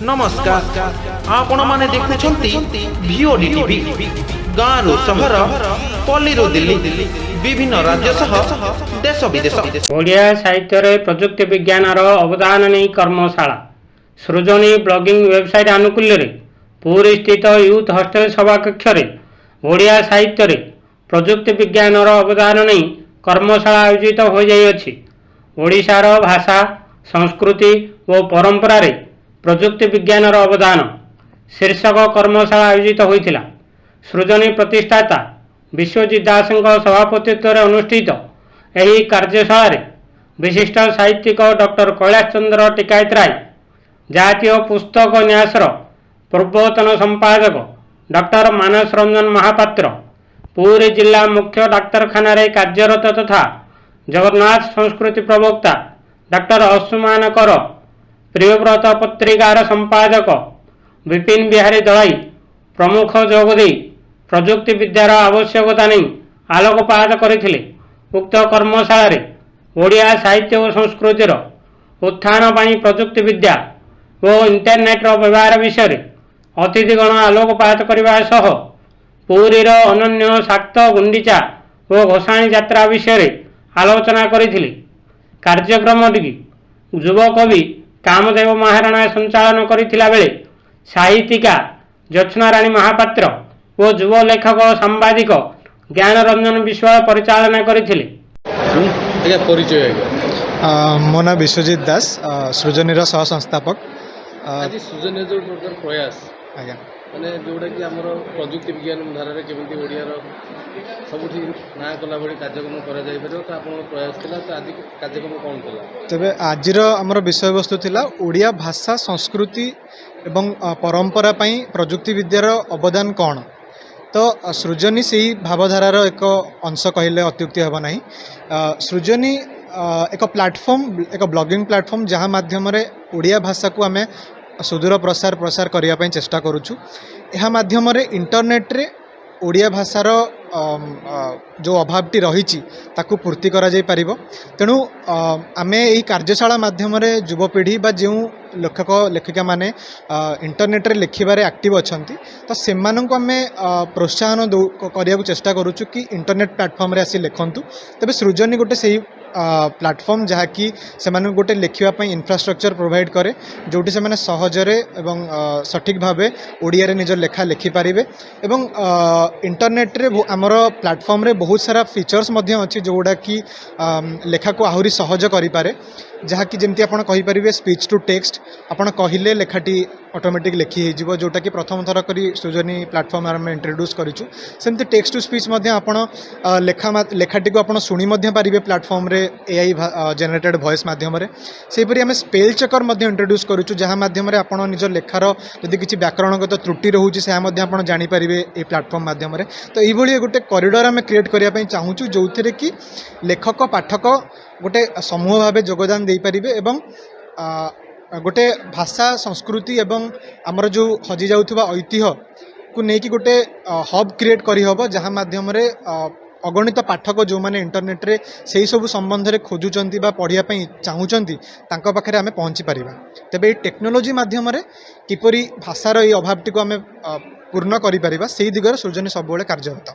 नमस्कार आपण माने देखुछंती भिओडी टीवी गाँव सहर पल्ली दिल्ली विभिन्न राज्य सह देश विदेश ओडिया साहित्य रे प्रजुक्ति विज्ञान अवदान नहीं कर्मशाला सृजनी ब्लॉगिंग वेबसाइट आनुकूल्य रे पूरी स्थित यूथ हॉस्टल सभाकक्ष रे ओडिया साहित्य रे प्रजुक्ति विज्ञान अवदान नहीं कर्मशाला आयोजित हो जाइए। ओडिशार भाषा संस्कृति और परंपरा रे प्रजुक्ति विज्ञान अवदान शीर्षक कर्मशाला आयोजित होता। सृजनी प्रतिष्ठाता विश्वजित दास सभापतित्व अनुष्ठित यह कार्यशाला विशिष्ट साहित्यिक डॉक्टर कैलाश चंद्र टिकायत राय, जातीय पुस्तक न्यासर पूर्वतन संपादक डॉक्टर मानस रंजन महापात्र, पूरी जिला मुख्य डाक्तरखाना कार्यरत तथा जगन्नाथ संस्कृति प्रवक्ता डॉक्टर असुमान कर, प्रियव्रत पत्रिकार संपादक विपिन बिहारी दलाई प्रमुख जोगदे प्रजुक्ति विद्यार आवश्यकता नहीं आलोकपात करथिले। उक्त कर्मशाला ओडिया साहित्य और संस्कृतिर उत्थान पाई प्रजुक्ति विद्या और इंटरनेट व्यवहार विषय अतिथिगण आलोकपात करने सह पुरीर अनन्य शाक्त गुंडीचा और घोषाणी यात्रा विषय आलोचना करथिले। कार्यक्रमटी युव कवि कामदेव महाराणा संचालन करथिला बेले साहित्यिका ज्योत्स्ना राणी महापात्र और युव लेखक सांबादिक ज्ञान रंजन विश्वास परिचालना करथिले। मो ना विश्वजित दास सृजनीर सह संस्थापक। आज सृजनी जो प्रकार प्रयास आज्ञा माने जोड़ा कि आमर प्रजुक्ति विज्ञान धारा केमती ओडियार सबुठी ना कला भली कार्यक्रम करा जाय परबो तो आपन प्रयास थिला तो आज कार्यक्रम कोन थिला? तबे आजिर हमर विषय वस्तु थिला ओडिया भाषा संस्कृति एवं परंपरा पई प्रजुक्ति विद्यार अवदान कौन। तो सृजनी से ही भावधारार एक अंश कहले अत्युक्ति हेबा नाही। सृजनी एक प्लेटफॉर्म एक ब्लॉगिंग प्लेटफॉर्म जहाँ माध्यम ओडिया भाषा को आमे सुदूर प्रसार करने पे चेष्टा करुचु। यह माध्यम इंटरनेट रे ओडिया भाषार जो अभावटी रही ताकू पूर्ति करा जाय परिबो। तेणु आमे यही कार्यशाला माध्यम युवपीढ़ी बा जो लेखक लेखिका माने इंटरनेट रे लिखिबारे एक्टिव अछंती तो सेमानंको आमे प्रोत्साहन करिया चेष्टा करुचु कि इंटरनेट प्लेटफॉर्म रे आसी लिखंतु। तबे सृजनी गोटे सही प्लेटफॉर्म जहाँकि से गोटे लिखापी इंफ्रास्ट्रक्चर प्रोवाइड करे जोटी से माने सहजरे एवं सठिक भावे ओडिया रे निज लेखा लिखिपारे। एवं इंटरनेट रे आमर प्लेटफॉर्म रे बहुत सारा फीचर्स मध्य अच्छी जोड़ा कि लेखा को आहरी सहज करें जहाँकि जमती आप कहींपारे स्पीच टू टेक्स्ट आपड़ कहले लेखाटी ऑटोमेटिक लिखी हो जोटा कि प्रथम थर करी सृजनी प्लेटफॉर्म आम इंट्रोड्यूस करूँ। सेमती टेक्स्ट टू स्पीच लेखाटी को आप शुणी पारे प्लेटफॉर्म रे एआई जेनरेटेड वॉइस माध्यम सेपरी आम स्पेल चेकर इंट्रोड्यूस करूँ जहाँ माध्यम आप निज लेखार जदि किसी व्याकरणगत त्रुटि रोचे से आप जापर ये प्लेटफॉर्म माध्यम तो ये गोटे कॉरिडोर आम क्रिएट करने चाहूँ जो थे कि लेखक पाठक गोटे समूह भाव योगदान दे पारे एवं गोटे भाषा संस्कृति एवं आमर जो हजि जाउथुबा ऐतिह्य को लेकिन गोटे हब क्रिएट करहब जहाँ माध्यम अगणित पाठक जो माने इंटरनेट रे सही सब संबंध में खोजुचंती बा पढ़िया पई चाहूचंती तांको पाखरे आमे पहुँची पारिबा। तेबे ए टेक्नोलोजी माध्यम रे किपरि भाषार ये अभावटी को आमे पूर्ण करि पारिबा सेही दिगरे सृजनी सब बेले कार्यरत।